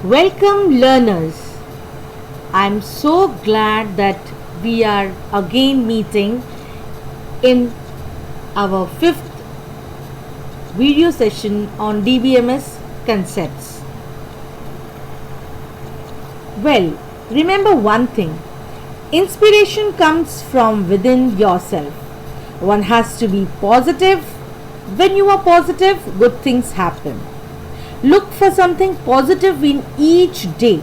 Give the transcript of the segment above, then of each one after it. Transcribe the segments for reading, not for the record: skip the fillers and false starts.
Welcome, learners. I'm so glad that we are again meeting in our fifth video session on DBMS concepts. Well, remember one thing, inspiration comes from within yourself. One has to be positive. When you are positive, good things happen. Look for something positive in each day,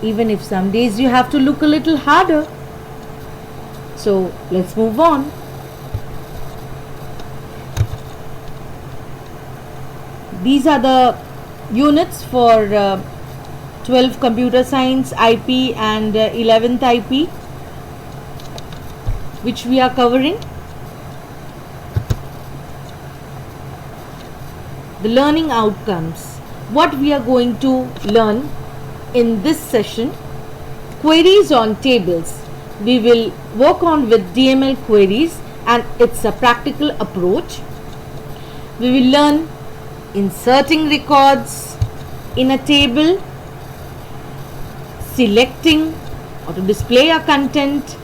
even if some days you have to look a little harder. So let's move on. These are the units for 12 computer science IP and 11th IP, which we are covering. The learning outcomes. What we are going to learn in this session: queries on tables. We will work on with DML queries and it's a practical approach. We will learn inserting records in a table, selecting or to display a content,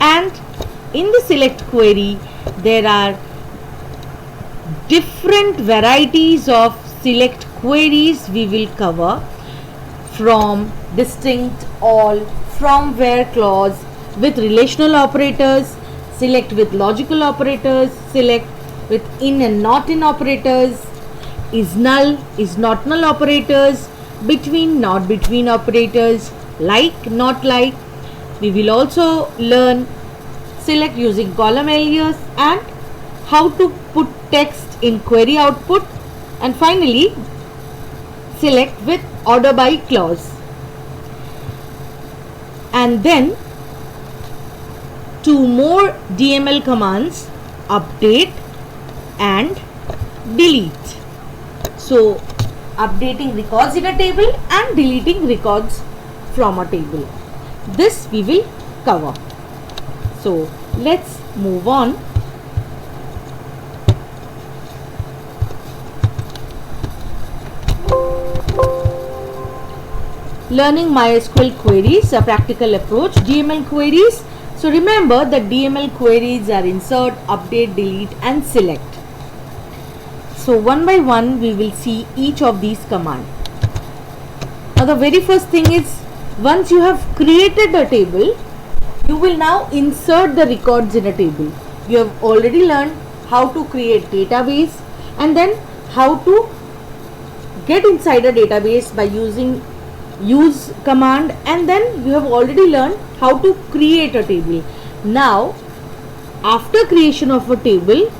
and in the select query there are different varieties of select queries we will cover, from distinct, all, from, where clause, with relational operators, select with logical operators, select with in and not in operators, is null, is not null operators, between, not between operators, like, not like. We will also learn select using column alias and how to put text in query output, and finally select with order by clause. And then two more DML commands: update and delete. So updating records in a table and deleting records from a table. This we will cover. So let's move on. Learning MySQL queries, a practical approach. DML queries. So remember that DML queries are insert, update, delete and select. So one by one we will see each of these commands. Now the very first thing is, once you have created a table, you will now insert the records in a table. You have already learned how to create database and then how to get inside a database by using use command, and then you have already learned how to create a table. Now after creation of a table,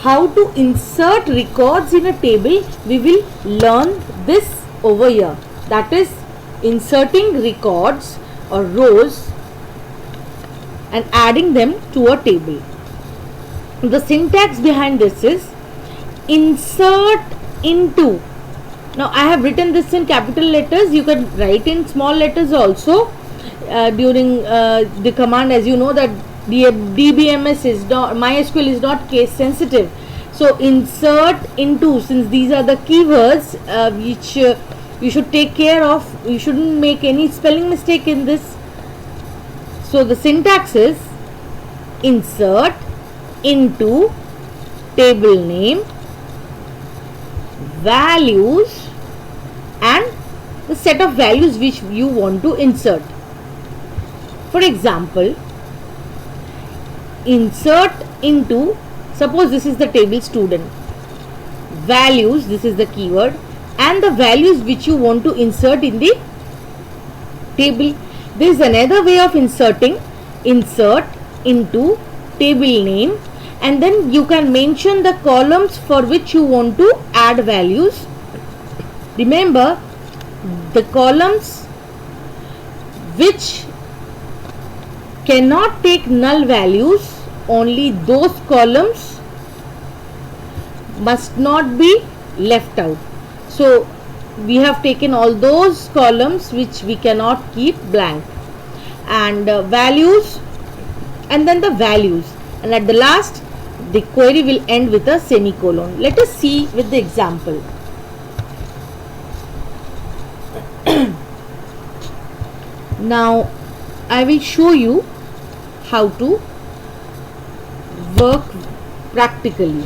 how to insert records in a table, we will learn this over here, that is inserting records or rows and adding them to a table. The syntax behind this is insert into. Now I have written this in capital letters. You can write in small letters also during the command. As you know that the DBMS is not, MySQL is not case sensitive. So insert into, since these are the keywords which you should take care of, you shouldn't make any spelling mistake in this. So the syntax is insert into table name, values and the set of values which you want to insert. For example, insert into, suppose this is the table student, values, this is the keyword, and the values which you want to insert in the table. There is another way of inserting: insert into table name, and then you can mention the columns for which you want to add values. Remember, the columns which cannot take null values, only those columns must not be left out. So we have taken all those columns which we cannot keep blank, and values, and then the values, and at the last the query will end with a semicolon. Let us see with the example. Now I will show you how to work practically.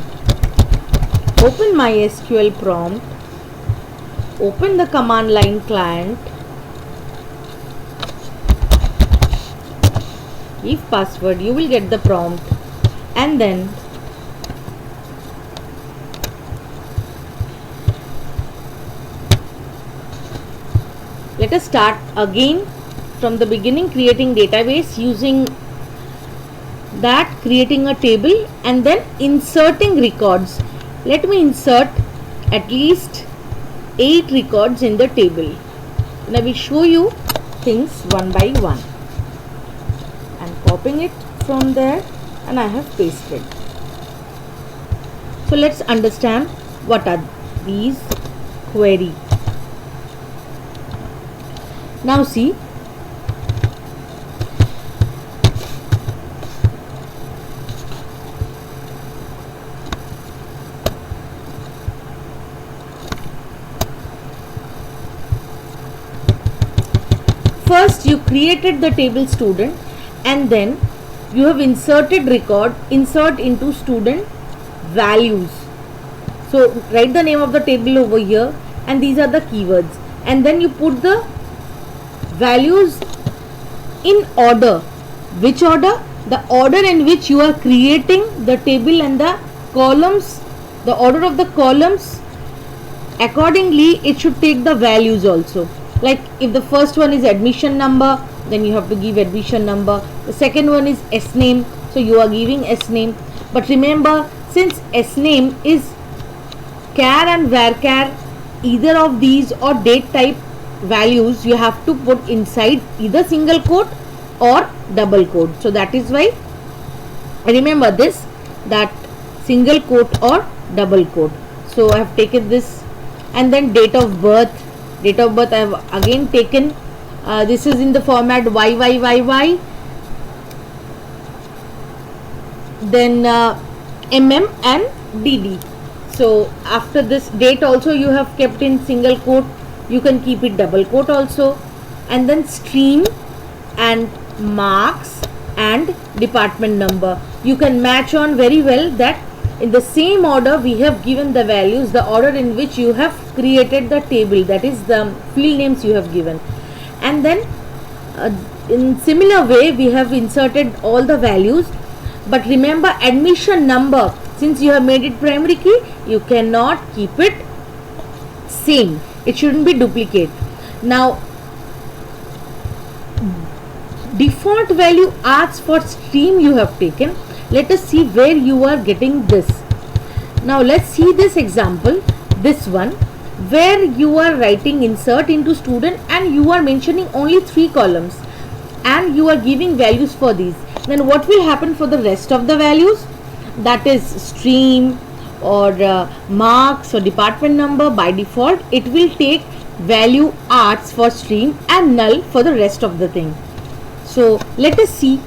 Open MySQL prompt, open the command line client, give password, you will get the prompt, and then let us start again from the beginning, creating database, using that creating a table and then inserting records. Let me insert at least 8 records in the table, and I will show you things one by one. I am copying it from there and I have pasted. So let's understand what are these query. Now see, first you created the table student and then you have inserted record, insert into student values. So write the name of the table over here and these are the keywords, and then you put the values in order. Which order? The order in which you are creating the table and the columns, the order of the columns, accordingly it should take the values also. Like if the first one is admission number, then you have to give admission number. The second one is S name, so you are giving S name. But remember, since S name is char and varchar, either of these or date type values, you have to put inside either single quote or double quote. So that is why remember this, that single quote or double quote. So I have taken this, and then date of birth. Date of birth I have again taken, this is in the format YYYY, then MM and DD. So after this date also you have kept in single quote, you can keep it double quote also, and then stream and marks and department number. You can match on very well that in the same order we have given the values, the order in which you have created the table, that is the field names you have given, and then in similar way we have inserted all the values. But remember, admission number, since you have made it primary key, you cannot keep it same, it shouldn't be duplicate. Now default value asks for stream you have taken. Let us see where you are getting this. Now let's see this example, this one, where you are writing insert into student and you are mentioning only 3 columns and you are giving values for these. Then what will happen for the rest of the values, that is stream or marks or department number? By default it will take value arts for stream and null for the rest of the thing. So let us see.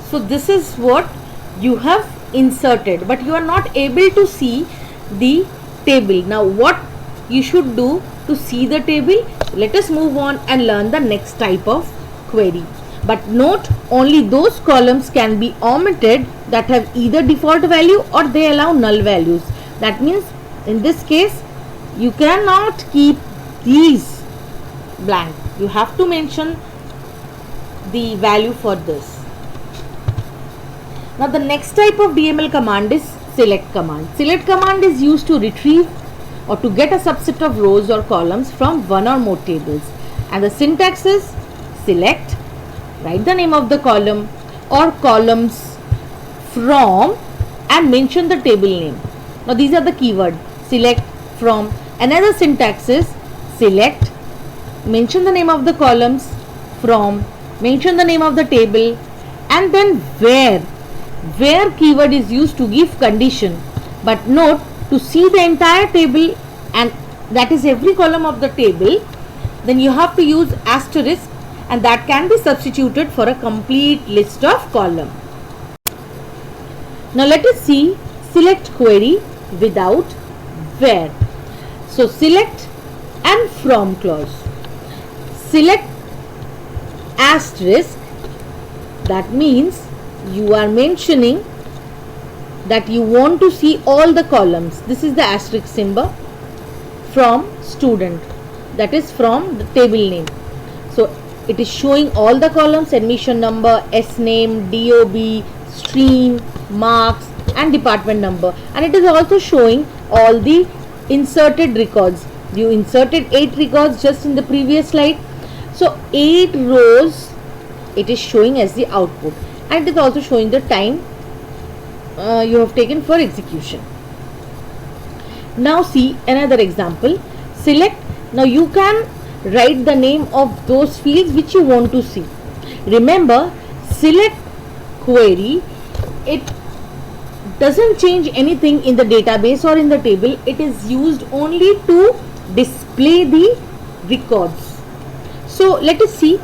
So this is what you have inserted, but you are not able to see the table. Now what you should do to see the table? Let us move on and learn the next type of query. But note, only those columns can be omitted that have either default value or they allow null values. That means in this case you cannot keep these blank, you have to mention the value for this. Now the next type of DML command is select command. Select command is used to retrieve or to get a subset of rows or columns from one or more tables, and the syntax is select, write the name of the column or columns from and mention the table name. Now these are the keyword, select, from. Another syntax is select, mention the name of the columns, from, mention the name of the table, and then where. Where keyword is used to give condition, but note, to see the entire table, and that is every column of the table, then you have to use asterisk, and that can be substituted for a complete list of column. Now let us see select query without where. So select and from clause. Select asterisk, that means you are mentioning that you want to see all the columns. This is the asterisk symbol. From student, that is from the table name. So it is showing all the columns: admission number, S name, DOB, stream, marks and department number, and it is also showing all the inserted records. You inserted 8 records just in the previous slide, so 8 rows it is showing as the output, and it is also showing the time you have taken for execution. Now see another example. Select. Now you can write the name of those fields which you want to see. Remember, select query, it doesn't change anything in the database or in the table. It is used only to display the records. So let us see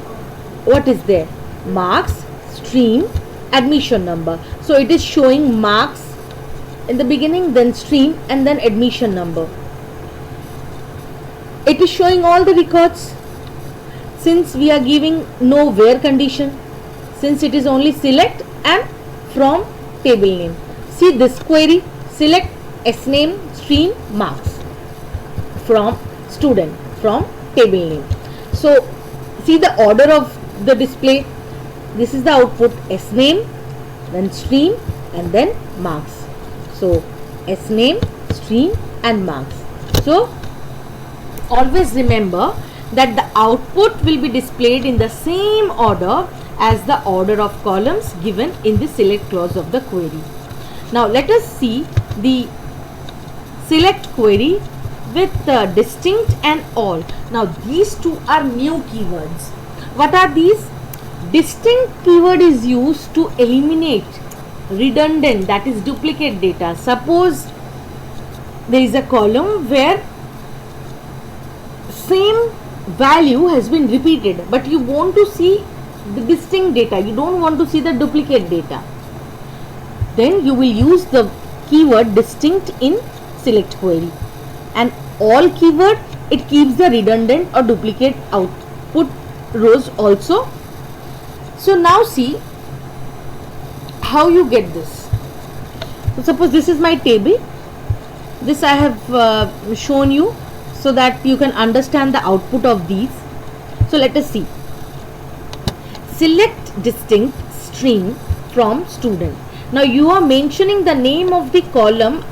what is there. Marks, stream, admission number. So it is showing marks in the beginning, then stream, and then admission number. It is showing all the records. Since we are giving no where condition, since it is only select and from table name. See this query, select S name, stream, marks, from student, from table name. So see the order of the display. This is the output: S name, then stream, and then marks. So S name, stream and marks. So always remember that the output will be displayed in the same order as the order of columns given in the select clause of the query. Now let us see the select query with distinct and all. Now these two are new keywords. What are these? Distinct keyword is used to eliminate redundant, that is duplicate data. Suppose there is a column where same value has been repeated, but you want to see the distinct data, you don't want to see the duplicate data, then you will use the keyword distinct in select query. And all keyword, it keeps the redundant or duplicate output rows also. So now see how you get this. So suppose this is my table. This I have shown you so that you can understand the output of these. So let us see. Select distinct, stream, from student. Now you are mentioning the name of the column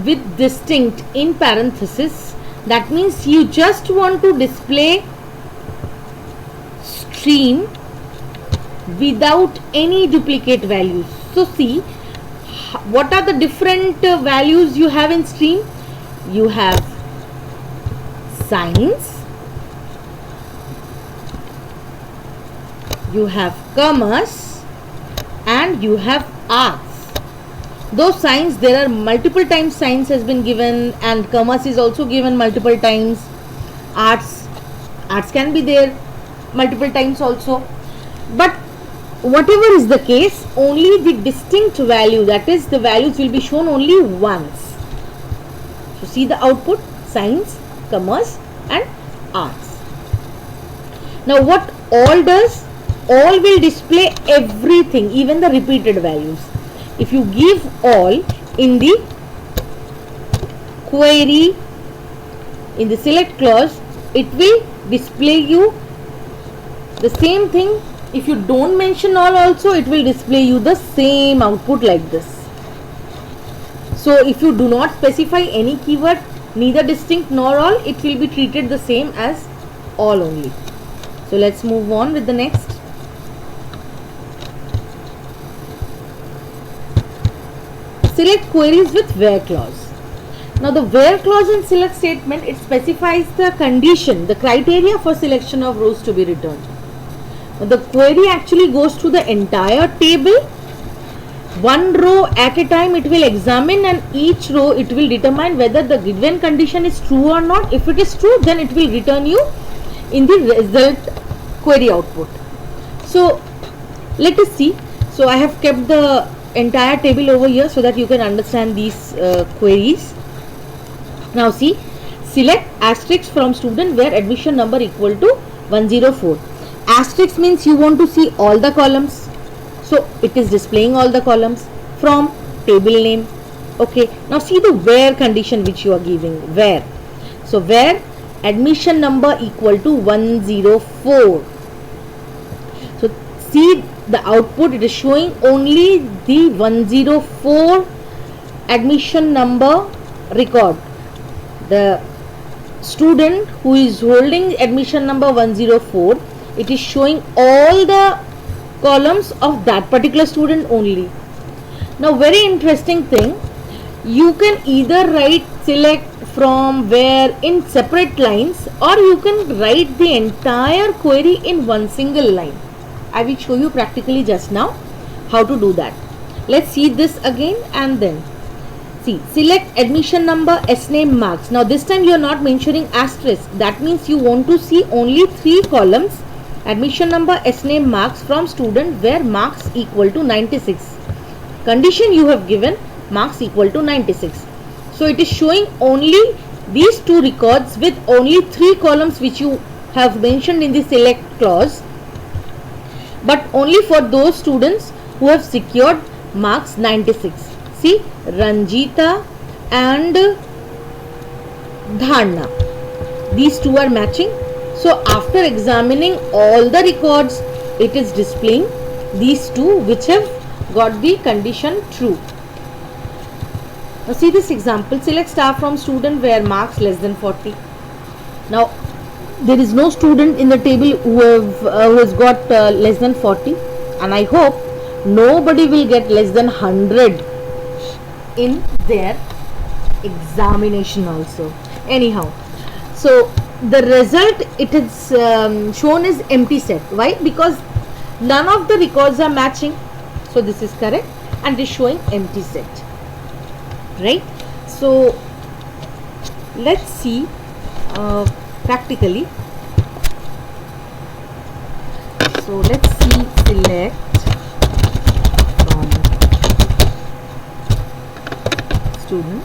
with distinct in parenthesis. That means you just want to display stream without any duplicate values. So see what are the different values you have in stream. You have science, you have commerce, and you have arts. Though science, there are multiple times science has been given, and commerce is also given multiple times. Arts can be there multiple times also. But whatever is the case, only the distinct value, that is the values will be shown only once. So see the output: science, commerce and arts. Now what all does? All will display everything, even the repeated values. If you give all in the query, in the select clause, it will display you the same thing. If you don't mention all also, it will display you the same output like this. So if you do not specify any keyword, neither distinct nor all, it will be treated the same as all only. So let's move on with the next. Select queries with where clause. Now the where clause in select statement, it specifies the condition, the criteria for selection of rows to be returned. Now the query actually goes through the entire table. One row at a time it will examine, and each row it will determine whether the given condition is true or not. If it is true, then it will return you in the result query output. So let us see. So I have kept the entire table over here so that you can understand these queries. Now see, select asterisk from student where admission number equal to 104. Asterisk means you want to see all the columns. So it is displaying all the columns from table name. Okay, now see the where condition which you are giving. Where? So where admission number equal to 104. So see the output, it is showing only the 104 admission number record. The student who is holding admission number 104, it is showing all the columns of that particular student only. Now very interesting thing, you can either write select from where in separate lines, or you can write the entire query in one single line. I will show you practically just now how to do that. Let's see this again and then. See, select admission number, S name, marks. Now this time you are not mentioning asterisk. That means you want to see only 3 columns, admission number, S name, marks from student where marks equal to 96. Condition you have given marks equal to 96. So it is showing only these 2 records with only 3 columns which you have mentioned in the select clause, but only for those students who have secured marks 96. See, Ranjita and Dharna, these 2 are matching. So after examining all the records, it is displaying these 2 which have got the condition true. Now see this example, select star from student where marks less than 40. Now there is no student in the table who has got less than 40, and I hope nobody will get less than 100 in their examination also. Anyhow, so the result, it is shown as empty set. Why? Because none of the records are matching. So this is correct and it is showing empty set, right? So let's see practically. So let's see select from student.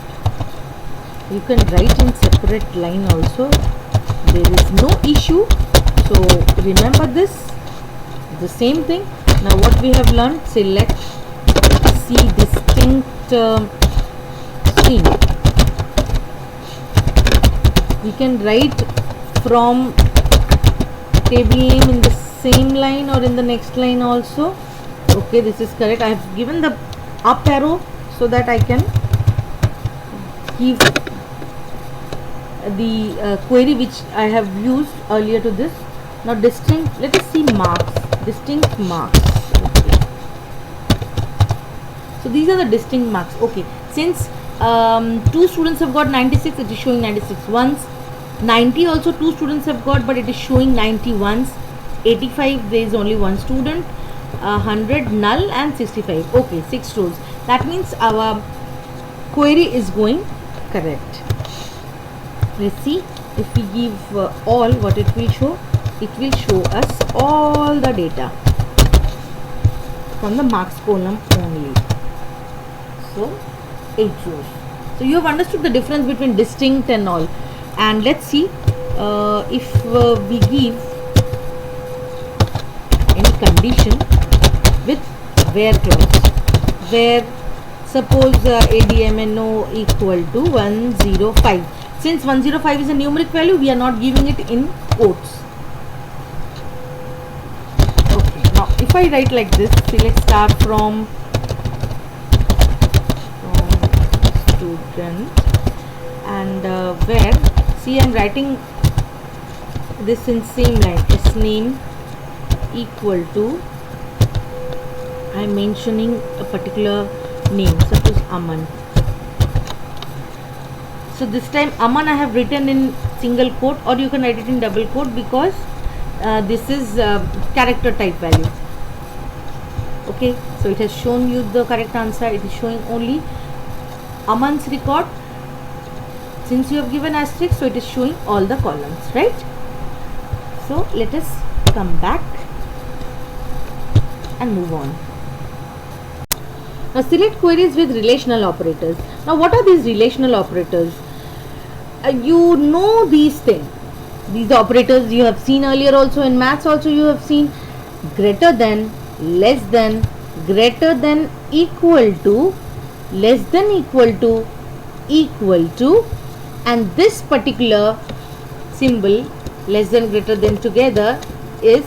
You can write in separate line also, there is no issue. So remember this, the same thing. Now what we have learned, select C distinct string. We can write from table name in the same line or in the next line also. Okay, this is correct. I have given the up arrow so that I can give the query which I have used earlier to this. Now distinct, let us see marks, distinct marks. Okay. So these are the distinct marks. Okay, since 2 students have got 96, it is showing 96 once. 90 also 2 students have got, but it is showing 90 once. 85 there is only 1 student. 100 null and 65. Okay, 6 rows. That means our query is going correct. Let's see if we give all, what it will show. It will show us all the data from the marks column only. So 8 rows. So you have understood the difference between distinct and all. And let's see if we give any condition with where clause, where suppose ADMNO equal to 105. Since 105 is a numeric value, we are not giving it in quotes. Okay, now if I write like this, select star from student, and where, see I am writing this in same line, S name equal to, I am mentioning a particular name, suppose Aman. So this time Aman I have written in single quote, or you can write it in double quote, because this is character type value. Okay, so it has shown you the correct answer. It is showing only Aman's record. Since you have given asterisk, so it is showing all the columns, right? So let us come back and move on. Now select queries with relational operators. Now what are these relational operators? you know these things. These operators you have seen earlier also, in maths also you have seen. Greater than, less than, greater than, equal to, less than, equal to, and this particular symbol less than, greater than together is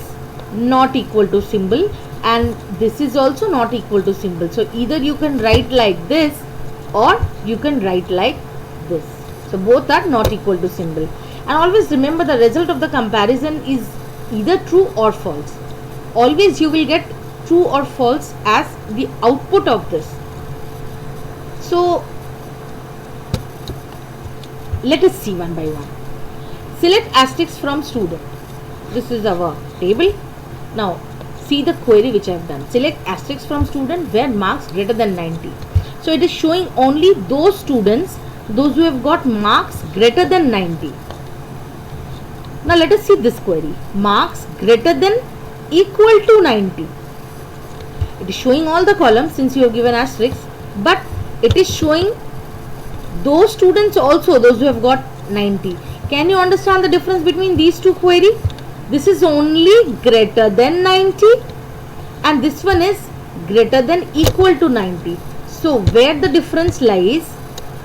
not equal to symbol, and this is also not equal to symbol. So either you can write like this or you can write like this. So both are not equal to symbol. And always remember, the result of the comparison is either true or false. Always you will get true or false as the output of this. So let us see one by one. Select asterisks from student. This is our table. Now see the query which I have done. Select asterisks from student where marks greater than 90. So it is showing only those students, those who have got marks greater than 90. Now let us see this query. Marks greater than, equal to 90. It is showing all the columns since you have given asterisks, but it is showing those students also, those who have got 90. Can you understand the difference between these two queries? This is only greater than 90 and this one is greater than, equal to 90. So where the difference lies?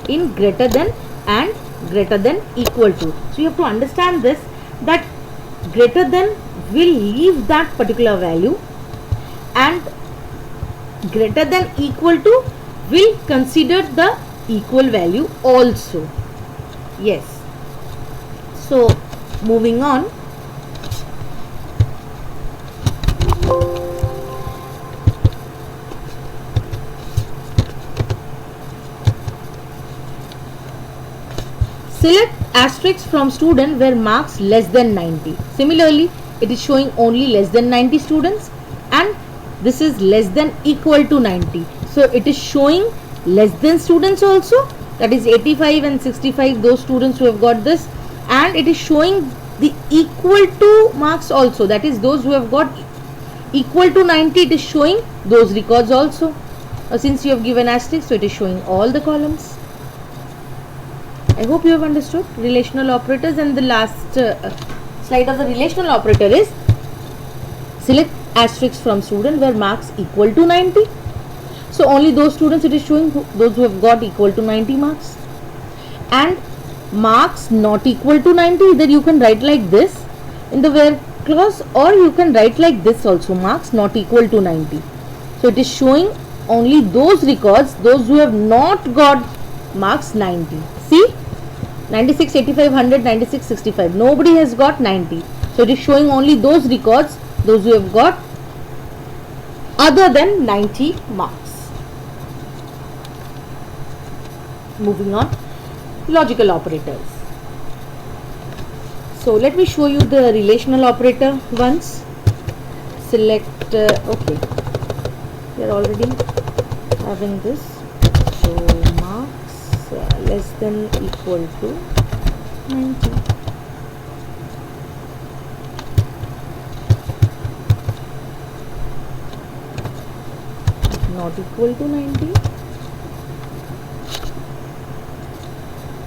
In greater than and greater than, equal to. So you have to understand this, that greater than will leave that particular value and greater than, equal to will consider the equal value also. Yes. So moving on. Select asterisks from student where marks less than 90. Similarly, it is showing only less than 90 students and this is less than, equal to 90. So it is showing less than students also, that is 85 and 65, those students who have got this, and it is showing the equal to marks also, that is those who have got equal to 90, it is showing those records also. Since you have given asterisk, so it is showing all the columns. I hope you have understood relational operators, and the last slide of the relational operator is select asterisks from student where marks equal to 90. So only those students it is showing, those who have got equal to 90 marks, and marks not equal to 90, either you can write like this in the where clause or you can write like this also, marks not equal to 90. So it is showing only those records, those who have not got marks 90. See, 96, 85, 100, 96, 65. Nobody has got 90. So it is showing only those records, those who have got other than 90 marks. Moving on, logical operators. So let me show you the relational operator once. Select, okay, we are already having this. So marks less than, equal to 90. Not equal to 90.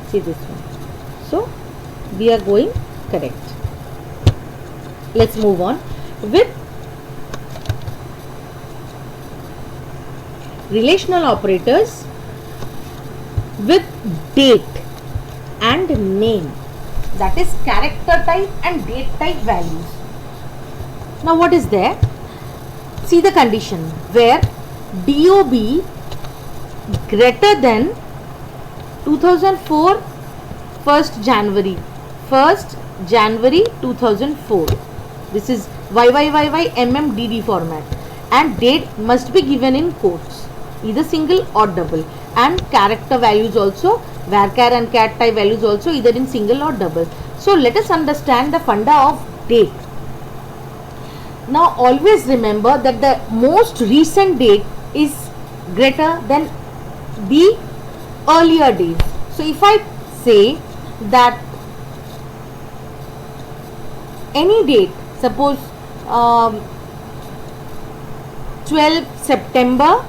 See this one. So we are going correct. Let's move on with relational operators with date and name, that is character type and date type values. Now what is there? See the condition where DOB greater than 2004 1st January 2004. This is YYYYMMDD format, and date must be given in quotes, either single or double, and character values also, varchar and cat type values also, either in single or double. So let us understand the funda of date. Now always remember that the most recent date is greater than the earlier days. So if I say that any date, suppose 12 September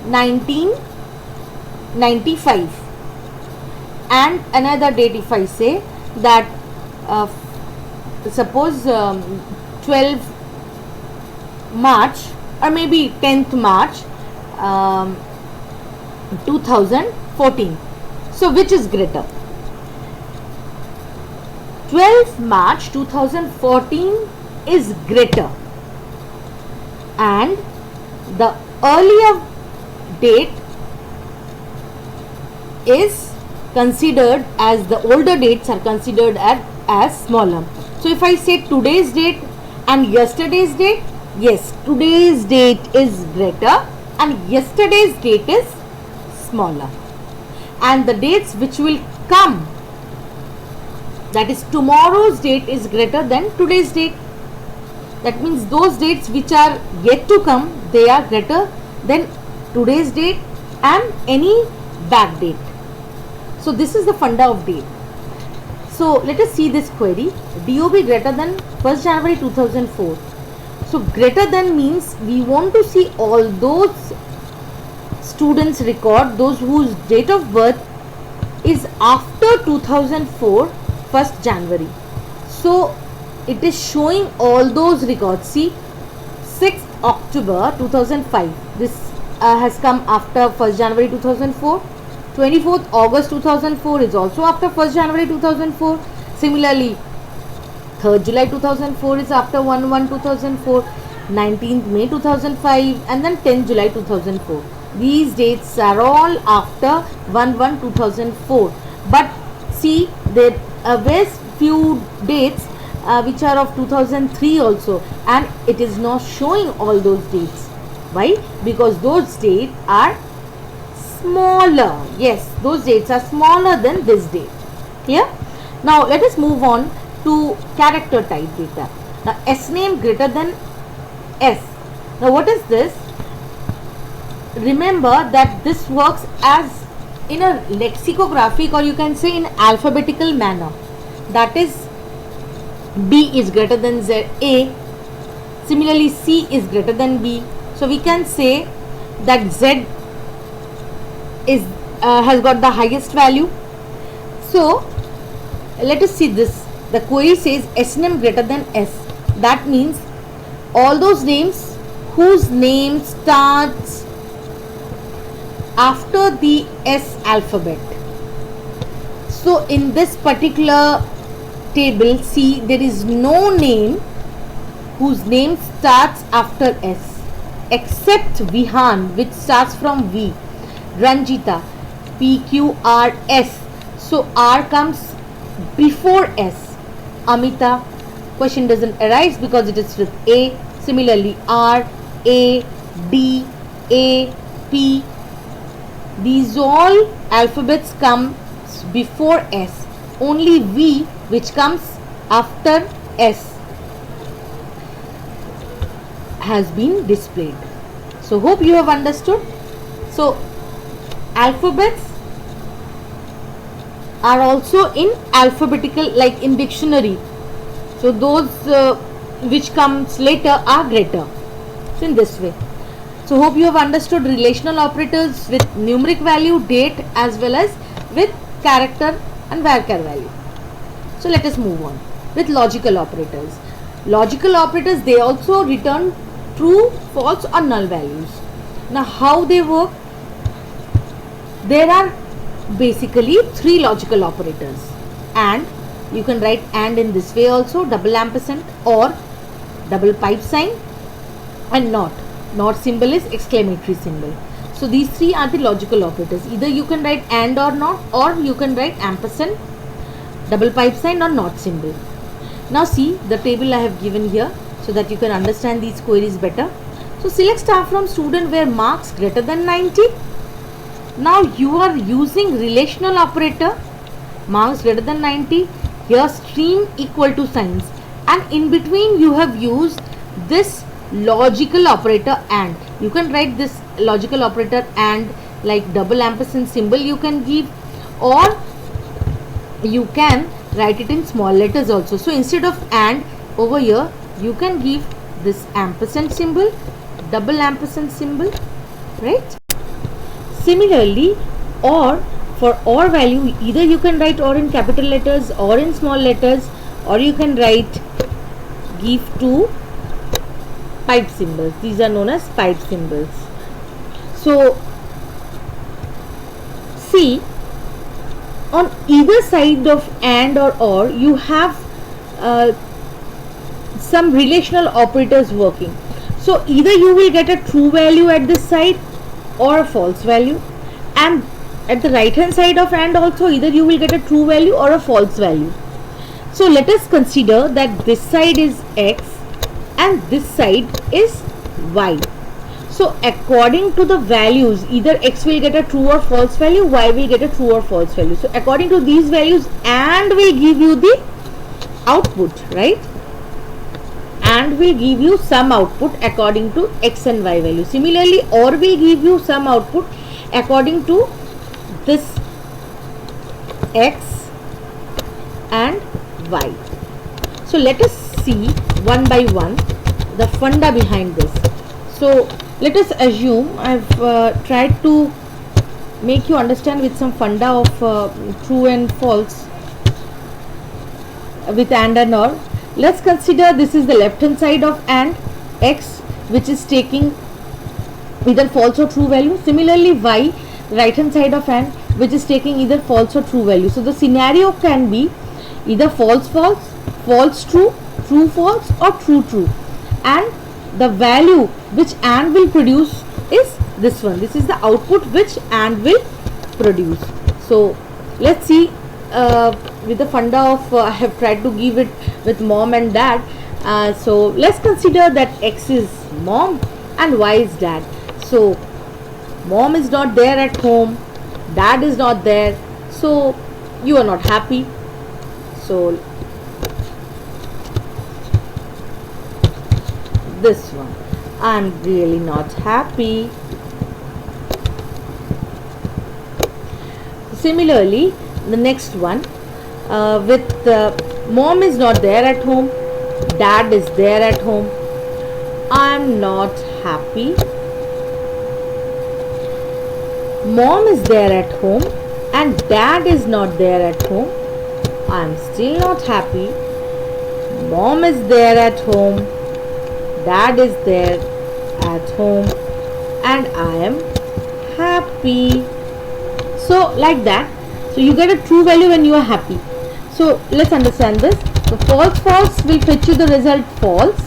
1995, and another date, if I say that suppose 12 March or maybe 10th March 2014. So which is greater? 12 March 2014 is greater, and the earlier date is considered as, the older dates are considered as smaller. So if I say today's date and yesterday's date, yes, today's date is greater and yesterday's date is smaller, and the dates which will come, that is tomorrow's date, is greater than today's date. That means those dates which are yet to come, they are greater than today's date and any back date. So this is the funda of date. So let us see this query. DOB greater than 1st January 2004. So greater than means we want to see all those students record, those whose date of birth is after 2004 1st January. So it is showing all those records. See, 6th October 2005, this has come after 1st January 2004. 24th August 2004 is also after 1st January 2004. Similarly, 3rd July 2004 is after 1/1/2004, 19th May 2005, and then 10th July 2004. These dates are all after 1/1/2004. But see, there were few dates which are of 2003 also, and it is not showing all those dates. Why? Because those dates are smaller. Yes, those dates are smaller than this date. Clear? Now let us move on to character type data. Now S name greater than S. Now what is this? Remember that this works as in a lexicographic, or you can say in alphabetical manner. That is, B is greater than Z, A. Similarly, C is greater than B. So we can say that Z is has got the highest value. So let us see this. The query says S name greater than S. That means all those names whose name starts after the S alphabet. So in this particular table, see, there is no name whose name starts after S except Vihan, which starts from V. Ranjita, PQRS. So R comes before S. Amita, question doesn't arise because it is with A. Similarly, R, A, D, A, P. These all alphabets come before S. Only V, which comes after S, has been displayed. So hope you have understood. So alphabets are also in alphabetical, like in dictionary. So those which comes later are greater. So in this way. So hope you have understood relational operators with numeric value, date, as well as with character and varchar value. So let us move on with logical operators. Logical operators, they also return true, false or null values. Now how they work? There are basically three logical operators, and you can write and in this way also, double ampersand or double pipe sign, and not. Not symbol is exclamatory symbol. So these three are the logical operators. Either you can write and or not, or you can write ampersand, double pipe sign or not symbol. Now see the table I have given here so that you can understand these queries better. So select star from student where marks greater than 90. Now you are using relational operator, marks greater than 90. Here stream equal to signs, and in between you have used this logical operator and. You can write this logical operator and like double ampersand symbol you can give, or you can write it in small letters also. So instead of and, over here you can give this ampersand symbol, double ampersand symbol, right? Similarly, or for or value, either you can write or in capital letters or in small letters, or you can write give two pipe symbols. These are known as pipe symbols. So see, on either side of and or you have some relational operators working. So either you will get a true value at this side or a false value, and at the right hand side of and also either you will get a true value or a false value. So let us consider that this side is x and this side is y. So according to the values, either x will get a true or false value, y will get a true or false value. So according to these values, and will give you the output, right? And will give you some output according to x and y value. Similarly, or will give you some output according to this x and y. So let us see one by one the funda behind this. So let us assume I've tried to make you understand with some funda of true and false with and or. Let's consider this is the left hand side of and, x, which is taking either false or true value. Similarly, y, right hand side of and, which is taking either false or true value. So the scenario can be either false false, false true, true false, or true true, and the value which and will produce is this one. This is the output which and will produce. So let's see with the funda of I have tried to give it with mom and dad. So let's consider that x is mom and y is dad. So mom is not there at home, dad is not there, so you are not happy. So this one, I'm really not happy. Similarly, the next one with mom is not there at home, dad is there at home, I'm not happy. Mom is there at home and dad is not there at home, I'm still not happy. Mom is there at home, dad is there at home, and I am happy. So like that. So you get a true value when you are happy. So let's understand this. So false false will fetch you the result false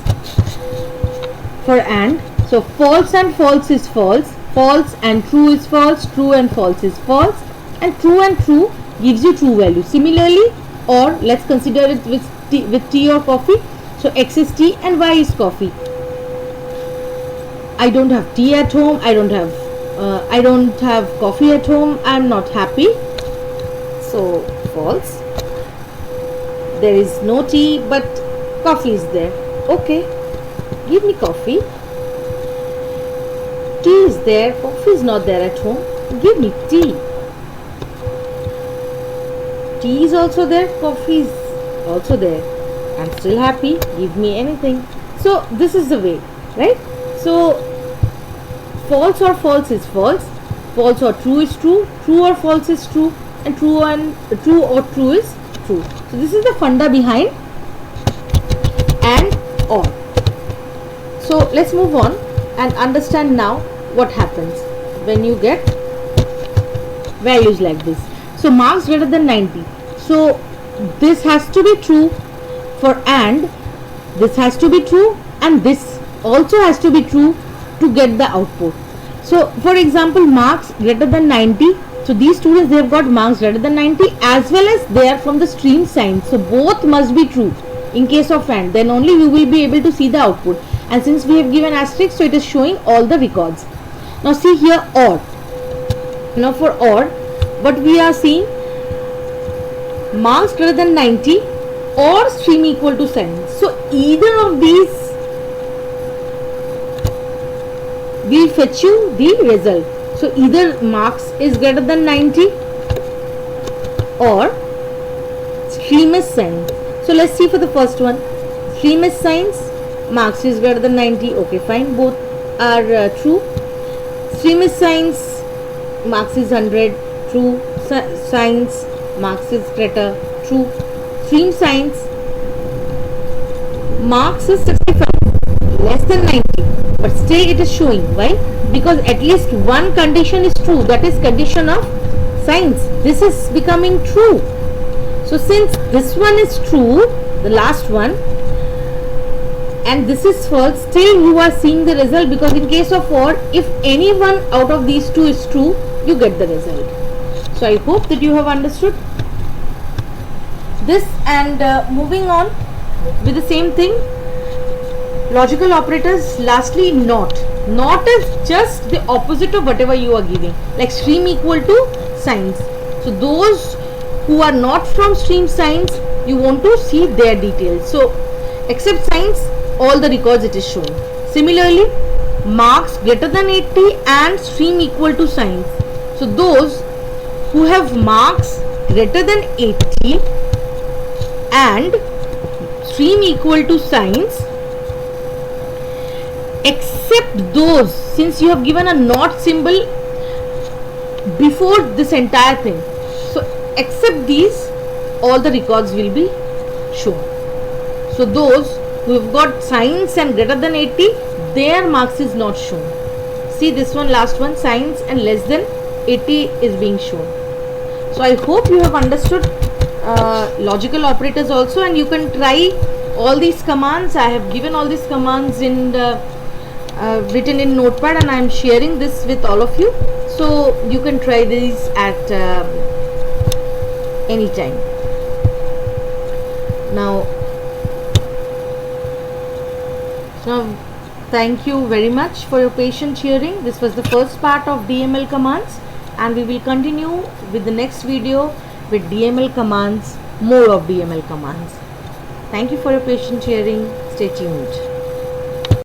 for and. So false and false is false, false and true is false, true and false is false, and true gives you true value. Similarly, or let's consider it with tea or coffee. So x is tea and y is coffee. I don't have tea at home, I don't have coffee at home, I'm not happy. So false. There is no tea but coffee is there. Okay, give me coffee. Tea is there, coffee is not there at home, give me tea. Tea is also there, coffee is also there, I'm still happy, give me anything. So this is the way, right? So false or false is false, false or true is true, true or false is true, and true or true is true. So this is the funda behind and or. So let's move on and understand now what happens when you get values like this. So marks greater than 90. So this has to be true for and, this has to be true, and this also has to be true to get the output. So for example, marks greater than 90. So these students, they have got marks greater than 90 as well as they are from the stream science. So both must be true in case of and, then only you will be able to see the output. And since we have given asterisk, so it is showing all the records. Now see here or. Now for or, what we are seeing, marks greater than 90 or stream equal to science. So either of these will fetch you the result. So either marks is greater than 90 or stream is science. So let's see for the first one. Stream is science, marks is greater than 90. Okay, fine, both are true. Stream is science, marks is 100, true. signs, marks is greater, true. Stream signs, marks is 65, less than 90, but still it is showing. Why? Because at least one condition is true, that is condition of signs. This is becoming true. So since this one is true, the last one, and this is false, still you are seeing the result, because in case of or, if any one out of these two is true, you get the result. So I hope that you have understood this. And moving on with the same thing, logical operators. Lastly, not is just the opposite of whatever you are giving, like stream equal to signs. So those who are not from stream signs, you want to see their details. So except signs, all the records it is shown. Similarly, marks greater than 80 and stream equal to signs. So those who have marks greater than 80 and stream equal to signs, except those, since you have given a not symbol before this entire thing, so except these, all the records will be shown. So those who have got signs and greater than 80, their marks is not shown. See this one, last one, signs and less than 80 is being shown. So I hope you have understood logical operators also, and you can try all these commands. I have given all these commands in the written in notepad, and I am sharing this with all of you, so you can try these at any time. Now thank you very much for your patient hearing. This was the first part of DML commands, and we will continue with the next video with DML commands, more of DML commands. Thank you for your patient hearing. Stay tuned.